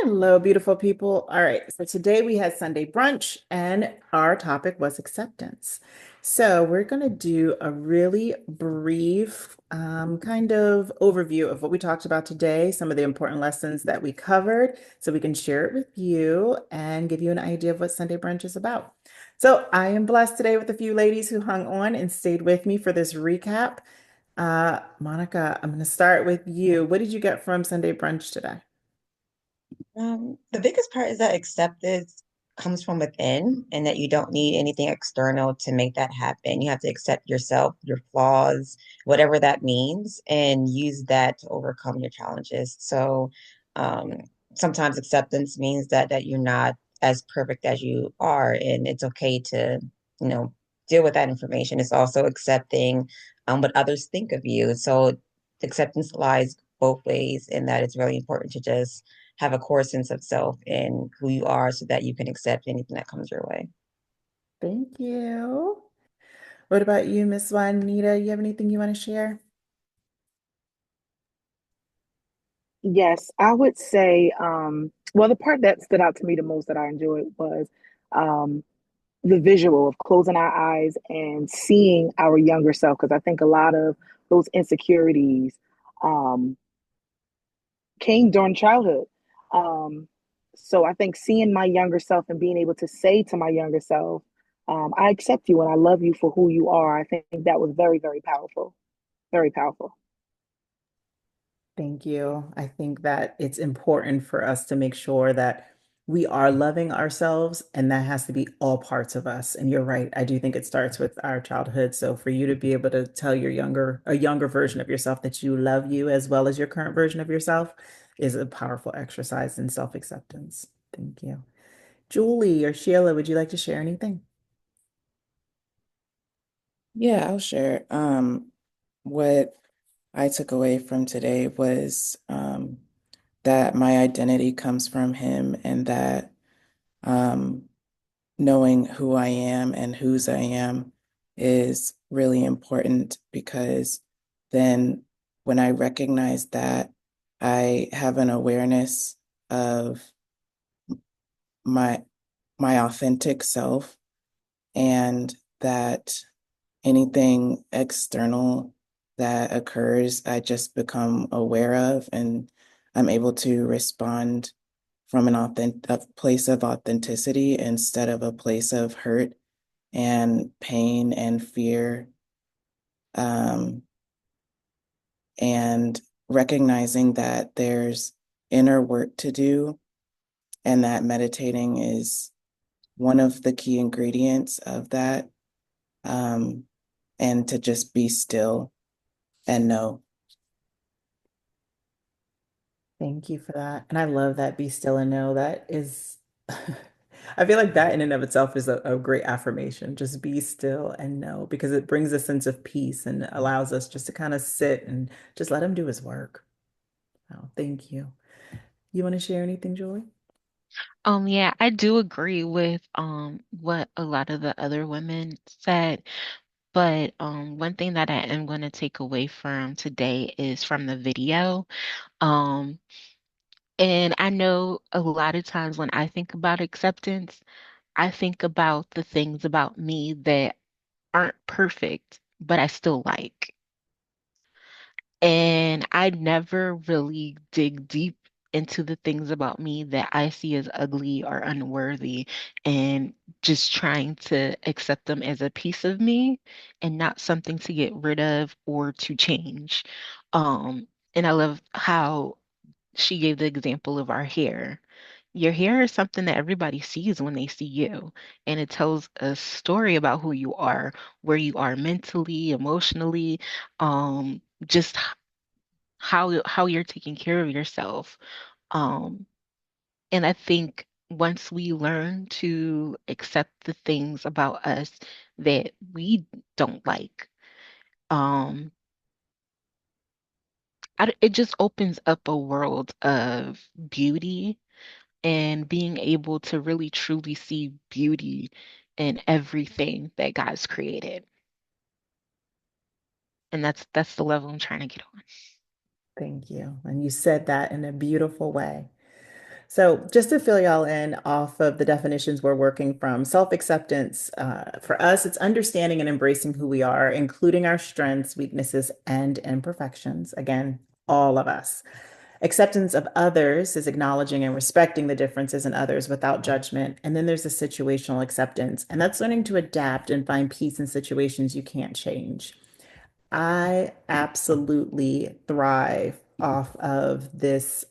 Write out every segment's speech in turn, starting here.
Hello, beautiful people. All right, so today we had Sunday brunch, and our topic was acceptance. So we're going to do a really brief kind of overview of what we talked about today, some of the important lessons that we covered, so we can share it with you and give you an idea of what Sunday brunch is about. So I am blessed today with a few ladies who hung on and stayed with me for this recap. Monica, I'm going to start with you. What did you get from Sunday brunch today? The biggest part is that acceptance comes from within and that you don't need anything external to make that happen. You have to accept yourself, your flaws, whatever that means, and use that to overcome your challenges. So, um, sometimes acceptance means that you're not as perfect as you are, and it's okay to, you know, deal with that information. It's also accepting what others think of you. So acceptance lies both ways, in that it's really important to just have a core sense of self and who you are so that you can accept anything that comes your way. Thank you. What about you, Miss Juanita? You have anything you want to share? Yes, I would say, well, the part that stood out to me the most that I enjoyed was um, the visual of closing our eyes and seeing our younger self, because I think a lot of those insecurities um, came during childhood. Um, so I think seeing my younger self and being able to say to my younger self, I accept you and I love you for who you are, I think that was very, very powerful. Very powerful. Thank you. I think that it's important for us to make sure that we are loving ourselves, and that has to be all parts of us. And you're right. I do think it starts with our childhood. So for you to be able to tell a younger version of yourself that you love you as well as your current version of yourself is a powerful exercise in self-acceptance. Thank you. Julie or Sheila, would you like to share anything? Yeah, I'll share. What I took away from today was that my identity comes from him, and that um, knowing who I am and whose I am is really important, because then when I recognize that, I have an awareness of my my authentic self, and that anything external that occurs, I just become aware of, and I'm able to respond from a place of authenticity instead of a place of hurt and pain and fear. Um, and recognizing that there's inner work to do, and that meditating is one of the key ingredients of that. Um, and to just be still and know. Thank you for that. And I love that be still and know. That is, I feel like that in and of itself is a great affirmation. Just be still and know, because it brings a sense of peace and allows us just to kind of sit and just let him do his work. Oh, thank you. You want to share anything, Julie? Yeah, I do agree with what a lot of the other women said, but one thing that I am going to take away from today is from the video. Um, and I know a lot of times when I think about acceptance, I think about the things about me that aren't perfect, but I still like. And I never really dig deep into the things about me that I see as ugly or unworthy, and just trying to accept them as a piece of me and not something to get rid of or to change. And I love how she gave the example of our hair. Your hair is something that everybody sees when they see you, and it tells a story about who you are, where you are mentally, emotionally, just how you're taking care of yourself. Um, and I think once we learn to accept the things about us that we don't like, um, it just opens up a world of beauty and being able to really truly see beauty in everything that God's created. And that's the level I'm trying to get on. Thank you. And you said that in a beautiful way. So, just to fill y'all in off of the definitions we're working from, self-acceptance, for us, it's understanding and embracing who we are, including our strengths, weaknesses, and imperfections. Again, all of us. Acceptance of others is acknowledging and respecting the differences in others without judgment. And then there's the situational acceptance, and that's learning to adapt and find peace in situations you can't change. I absolutely thrive off of this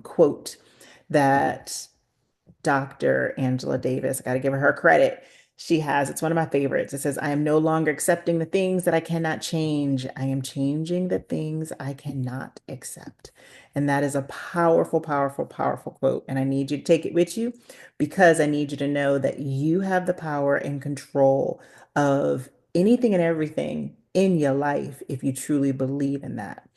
quote that Dr. Angela Davis, I got to give her credit. She has, it's one of my favorites. It says, I am no longer accepting the things that I cannot change. I am changing the things I cannot accept. And that is a powerful, powerful, powerful quote. And I need you to take it with you because I need you to know that you have the power and control of anything and everything in your life if you truly believe in that.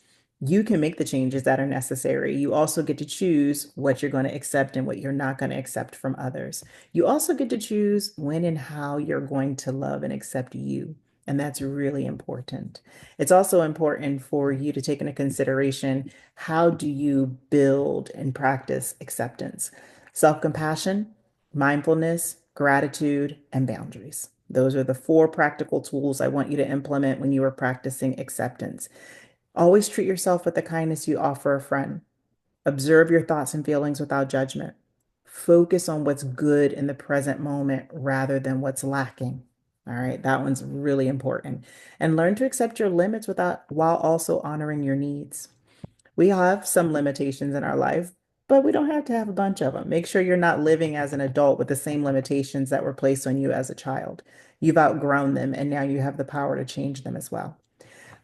You can make the changes that are necessary. You also get to choose what you're going to accept and what you're not going to accept from others. You also get to choose when and how you're going to love and accept you. And that's really important. It's also important for you to take into consideration how do you build and practice acceptance, self-compassion, mindfulness, gratitude, and boundaries. Those are the four practical tools I want you to implement when you are practicing acceptance. Always treat yourself with the kindness you offer a friend. Observe your thoughts and feelings without judgment. Focus on what's good in the present moment rather than what's lacking. All right, that one's really important. And learn to accept your limits without while also honoring your needs. We have some limitations in our life, but we don't have to have a bunch of them. Make sure you're not living as an adult with the same limitations that were placed on you as a child. You've outgrown them, and now you have the power to change them as well.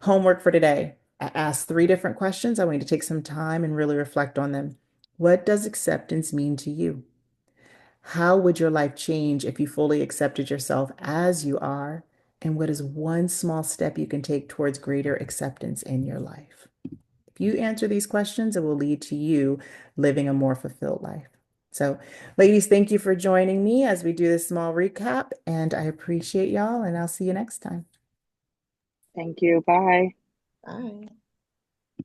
Homework for today. I asked three different questions. I want you to take some time and really reflect on them. What does acceptance mean to you? How would your life change if you fully accepted yourself as you are? And what is one small step you can take towards greater acceptance in your life? If you answer these questions, it will lead to you living a more fulfilled life. So, ladies, thank you for joining me as we do this small recap, and I appreciate y'all, and I'll see you next time. Thank you. Bye. Bye.